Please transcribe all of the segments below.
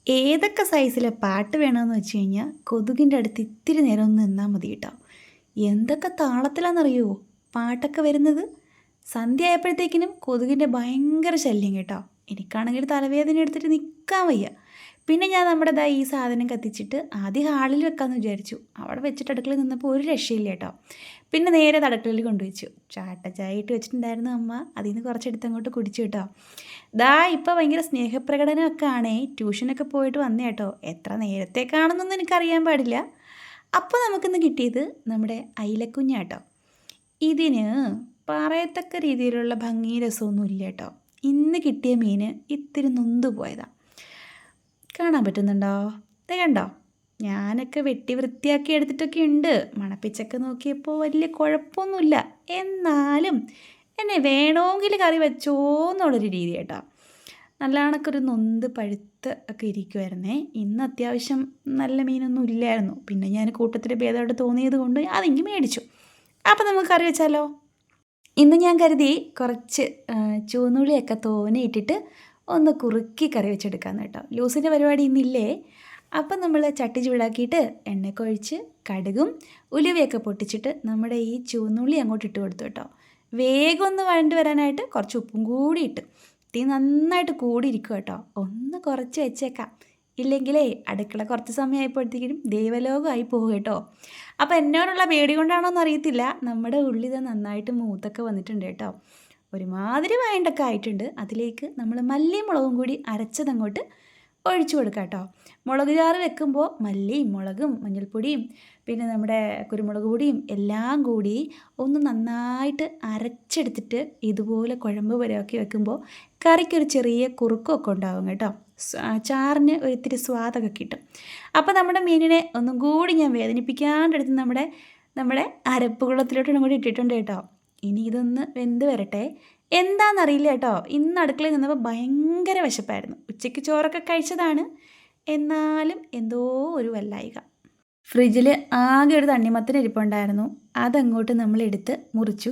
ഏതൊക്കെ സൈസിലെ പാട്ട് വേണമെന്ന് വെച്ച് കഴിഞ്ഞാൽ കൊതുകിൻ്റെ അടുത്ത് ഇത്തിരി നേരം ഒന്ന് നിന്നാൽ മതി കേട്ടോ. എന്തൊക്കെ താളത്തിലാണെന്നറിയുമോ പാട്ടൊക്കെ വരുന്നത്. സന്ധ്യ ആയപ്പോഴത്തേക്കിനും കൊതുകിൻ്റെ ഭയങ്കര ശല്യം കേട്ടോ. എനിക്കാണെങ്കിൽ തലവേദന എടുത്തിട്ട് നിൽക്കാൻ വയ്യ. പിന്നെ ഞാൻ ഈ സാധനം കത്തിച്ചിട്ട് ആദ്യം ഹാളിൽ വെക്കാമെന്ന് വിചാരിച്ചു. അവിടെ വെച്ചിട്ട് അടുക്കളയിൽ നിന്നപ്പോൾ ഒരു രക്ഷയില്ല കേട്ടോ. പിന്നെ നേരെ അടുക്കളയിൽ കൊണ്ടുവച്ചു. ചായ ഇട്ട് വെച്ചിട്ടുണ്ടായിരുന്നു അമ്മ. അതിൽ നിന്ന് കുറച്ചെടുത്ത് അങ്ങോട്ട് കുടിച്ചു കേട്ടോ. ഇപ്പോൾ ഭയങ്കര സ്നേഹപ്രകടനമൊക്കെ ആണേ. ട്യൂഷനൊക്കെ പോയിട്ട് വന്നേ കേട്ടോ. എത്ര നേരത്തേക്കാണെന്നൊന്നും എനിക്കറിയാൻ പാടില്ല. അപ്പോൾ നമുക്കിന്ന് കിട്ടിയത് നമ്മുടെ അയിലക്കുഞ്ഞാട്ടോ. ഇതിന് പറയത്തക്ക രീതിയിലുള്ള ഭംഗി രസമൊന്നും ഇല്ല കേട്ടോ. ഇന്ന് കിട്ടിയ മീൻ ഇത്തിരി നൊന്തു പോയതാണ്. കാണാൻ പറ്റുന്നുണ്ടോ? ഇത് കണ്ടോ? ഞാനൊക്കെ വെട്ടി വൃത്തിയാക്കി എടുത്തിട്ടൊക്കെ ഉണ്ട്. മണപ്പിച്ചൊക്കെ നോക്കിയപ്പോൾ വലിയ കുഴപ്പമൊന്നുമില്ല. എന്നാലും എന്നെ വേണമെങ്കിൽ കറി വെച്ചോ എന്നുള്ളൊരു രീതി കേട്ടോ. നല്ല കണക്കൊരു നൊന്ത് പഴുത്ത് ഒക്കെ ഇരിക്കുമായിരുന്നേ. ഇന്ന് അത്യാവശ്യം നല്ല മീനൊന്നും ഇല്ലായിരുന്നു. പിന്നെ ഞാൻ കൂട്ടത്തിൽ ഭേദമായിട്ട് തോന്നിയത് കൊണ്ട് അതിങ്ങ് മേടിച്ചു. അപ്പോൾ നമുക്ക് കറി വെച്ചാലോ? ഇന്ന് ഞാൻ കരുതി കുറച്ച് ചുവന്നുള്ളിയൊക്കെ തോനെ ഇട്ടിട്ട് ഒന്ന് കുറുക്കി കറി വെച്ചെടുക്കാമെന്ന് കേട്ടോ. ലൂസിൻ്റെ പരിപാടി ഇന്നില്ലേ. അപ്പം നമ്മൾ ചട്ടി ചൂടാക്കിയിട്ട് എണ്ണയൊക്കെ ഒഴിച്ച് കടുകും ഉലുവയൊക്കെ പൊട്ടിച്ചിട്ട് നമ്മുടെ ഈ ചുവന്നുള്ളി അങ്ങോട്ട് ഇട്ട് കൊടുത്തു കേട്ടോ. വേഗം ഒന്ന് വഴണ്ട് വരാനായിട്ട് കുറച്ച് ഉപ്പും കൂടി ഇട്ട്. തീ നന്നായിട്ട് കൂടിയിരിക്കും കേട്ടോ. ഒന്ന് കുറച്ച് വെച്ചേക്കാം. ഇല്ലെങ്കിലേ അടുക്കള കുറച്ച് സമയമായപ്പോഴത്തേക്കും ദൈവലോകമായി പോകും കേട്ടോ. അപ്പോൾ എന്നോടുള്ള പേടി കൊണ്ടാണോ എന്നറിയത്തില്ല, നമ്മുടെ ഉള്ളി ഇത് നന്നായിട്ട് മൂത്തൊക്കെ വന്നിട്ടുണ്ട് കേട്ടോ. ഒരുമാതിരി വഴണ്ടൊക്കെ ആയിട്ടുണ്ട്. അതിലേക്ക് നമ്മൾ മല്ലിയും മുളകും കൂടി അരച്ചതങ്ങോട്ട് ഒഴിച്ചു കൊടുക്കാം കേട്ടോ. മുളക് ചാറ് വെക്കുമ്പോൾ മല്ലിയും മുളകും മഞ്ഞൾപ്പൊടിയും പിന്നെ നമ്മുടെ കുരുമുളക് പൊടിയും എല്ലാം കൂടി ഒന്ന് നന്നായിട്ട് അരച്ചെടുത്തിട്ട് ഇതുപോലെ കുഴമ്പ് വരെയാക്കി വെക്കുമ്പോൾ കറിക്കൊരു ചെറിയ കുറുക്കമൊക്കെ ഉണ്ടാകും കേട്ടോ. ചാറിന് ഒരിത്തിരി സ്വാദൊക്കെ കിട്ടും. അപ്പോൾ നമ്മുടെ മീനിനെ ഒന്നും കൂടി ഞാൻ വേദനിപ്പിക്കാണ്ടെടുത്ത് നമ്മുടെ അരപ്പുകുളത്തിലോട്ടും കൂടി ഇട്ടിട്ടുണ്ട് കേട്ടോ. ഇനി ഇതൊന്ന് വെന്ത് വരട്ടെ. എന്താണെന്നറിയില്ല കേട്ടോ. ഇന്ന് അടുക്കളയിൽ നിന്നപ്പോൾ ഭയങ്കര വിശപ്പായിരുന്നു. ഉച്ചയ്ക്ക് ചോറൊക്കെ കഴിച്ചതാണ്. എന്നാലും എന്തോ ഒരു വല്ലായിക. ഫ്രിഡ്ജിൽ ആകെ ഒരു തണ്ണിമത്തൻ ഇരിപ്പുണ്ടായിരുന്നു. അതങ്ങോട്ട് നമ്മളെടുത്ത് മുറിച്ചു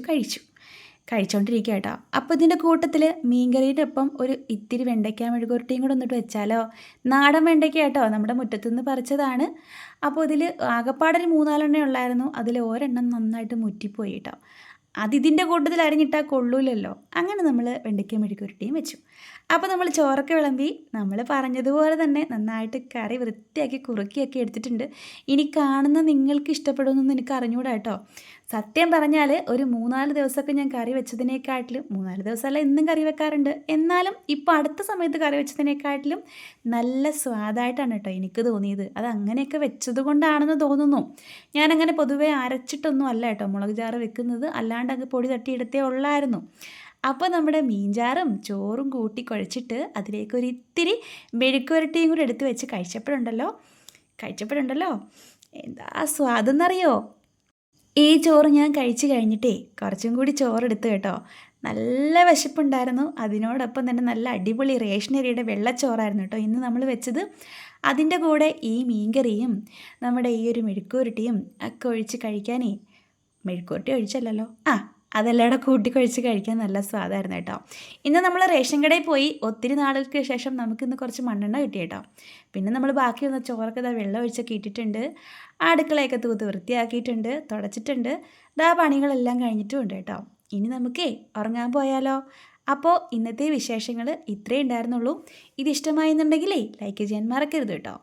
കഴിച്ചുകൊണ്ടിരിക്കുക കേട്ടോ. അപ്പോൾ ഇതിൻ്റെ കൂട്ടത്തിൽ മീൻകറിയുടെ ഒപ്പം ഒരു ഇത്തിരി വെണ്ടയ്ക്ക മെഴുകുരട്ടിയും കൂടെ ഒന്നിട്ട് വെച്ചാലോ. നാടൻ വെണ്ടയ്ക്ക കേട്ടോ, നമ്മുടെ മുറ്റത്തുനിന്ന് പറിച്ചതാണ്. അപ്പോൾ ഇതിൽ ആകപ്പാടൊരു 3-4 ഉള്ളായിരുന്നു. അതിൽ ഒരെണ്ണം നന്നായിട്ട് മുറ്റിപ്പോയി കേട്ടോ. അതിതിൻ്റെ കൂട്ടത്തിൽ അരിഞ്ഞിട്ടാൽ കൊള്ളൂലല്ലോ. അങ്ങനെ നമ്മൾ വെണ്ടയ്ക്ക മെഴുകുരട്ടിയും വെച്ചു. അപ്പോൾ നമ്മൾ ചോറൊക്കെ വിളമ്പി നമ്മൾ പറഞ്ഞതുപോലെ തന്നെ നന്നായിട്ട് കറി വൃത്തിയാക്കി കുറുക്കിയൊക്കെ എടുത്തിട്ടുണ്ട്. ഇനി കാണുന്ന നിങ്ങൾക്ക് ഇഷ്ടപ്പെടുമെന്നൊന്നും എനിക്ക് അറിഞ്ഞൂടാ കേട്ടോ. സത്യം പറഞ്ഞാൽ ഒരു 3-4 ദിവസമൊക്കെ ഞാൻ കറി വെച്ചതിനേക്കാട്ടിലും, 3-4 ദിവസമല്ല എന്നും കറി വെക്കാറുണ്ട്, എന്നാലും ഇപ്പോൾ അടുത്ത സമയത്ത് കറി വെച്ചതിനേക്കാട്ടിലും നല്ല സ്വാദായിട്ടാണ് കേട്ടോ എനിക്ക് തോന്നിയത്. അത് അങ്ങനെയൊക്കെ വെച്ചത് കൊണ്ടാണെന്ന് തോന്നുന്നു. ഞാനങ്ങനെ പൊതുവേ അരച്ചിട്ടൊന്നും അല്ല കേട്ടോ മുളക് ചാറ് വെക്കുന്നത്. അല്ലാണ്ട് അങ്ങ് പൊടി തട്ടിയെടുത്തേ ഉള്ളായിരുന്നു. അപ്പോൾ നമ്മുടെ മീൻചാറും ചോറും കൂട്ടി കുഴച്ചിട്ട് അതിലേക്ക് ഒരു ഇത്തിരി മെഴുക്കുവരട്ടിയും കൂടി എടുത്ത് വെച്ച് കഴിച്ചപ്പോഴുണ്ടല്ലോ എന്താ സ്വാദെന്നറിയോ. ഈ ചോറ് ഞാൻ കഴിച്ച് കഴിഞ്ഞിട്ടേ കുറച്ചും കൂടി ചോറെടുത്ത് കേട്ടോ. നല്ല വിശപ്പുണ്ടായിരുന്നു. അതിനോടൊപ്പം തന്നെ നല്ല അടിപൊളി റേഷനരിയുടെ വെള്ളച്ചോറായിരുന്നു കേട്ടോ ഇന്ന് നമ്മൾ വെച്ചത്. അതിൻ്റെ കൂടെ ഈ മീൻകറിയും നമ്മുടെ ഈ ഒരു മെഴുക്കുവരട്ടിയും ഒക്കെ ഒഴിച്ച് കഴിക്കാനേ, മെഴുക്കുവരട്ടി ഒഴിച്ചല്ലോ, അതെല്ലാം കൂടെ കൂട്ടിക്കൊഴിച്ച് കഴിക്കാൻ നല്ല സ്വാദായിരുന്നു കേട്ടോ. ഇന്ന് നമ്മൾ റേഷൻ കടയിൽ പോയി ഒത്തിരി നാളുകൾക്ക് ശേഷം നമുക്കിന്ന് കുറച്ച് മണ്ണെണ്ണ കിട്ടി കേട്ടോ. പിന്നെ നമ്മൾ ബാക്കി വന്ന ചോറൊക്കെ വെള്ളം ഒഴിച്ചൊക്കെ ഇട്ടിട്ടുണ്ട്. അടുക്കളയൊക്കെ തൂത്ത് വൃത്തിയാക്കിയിട്ടുണ്ട്, തുടച്ചിട്ടുണ്ട്. പണികളെല്ലാം കഴിഞ്ഞിട്ടുമുണ്ട് കേട്ടോ. ഇനി നമുക്കേ ഉറങ്ങാൻ പോയാലോ. അപ്പോൾ ഇന്നത്തെ വിശേഷങ്ങൾ ഇത്രയേ ഉണ്ടായിരുന്നുള്ളൂ. ഇത് ഇഷ്ടമായെന്നുണ്ടെങ്കിലേ ലൈക്ക് ചെയ്യാൻ മറക്കരുത് കേട്ടോ.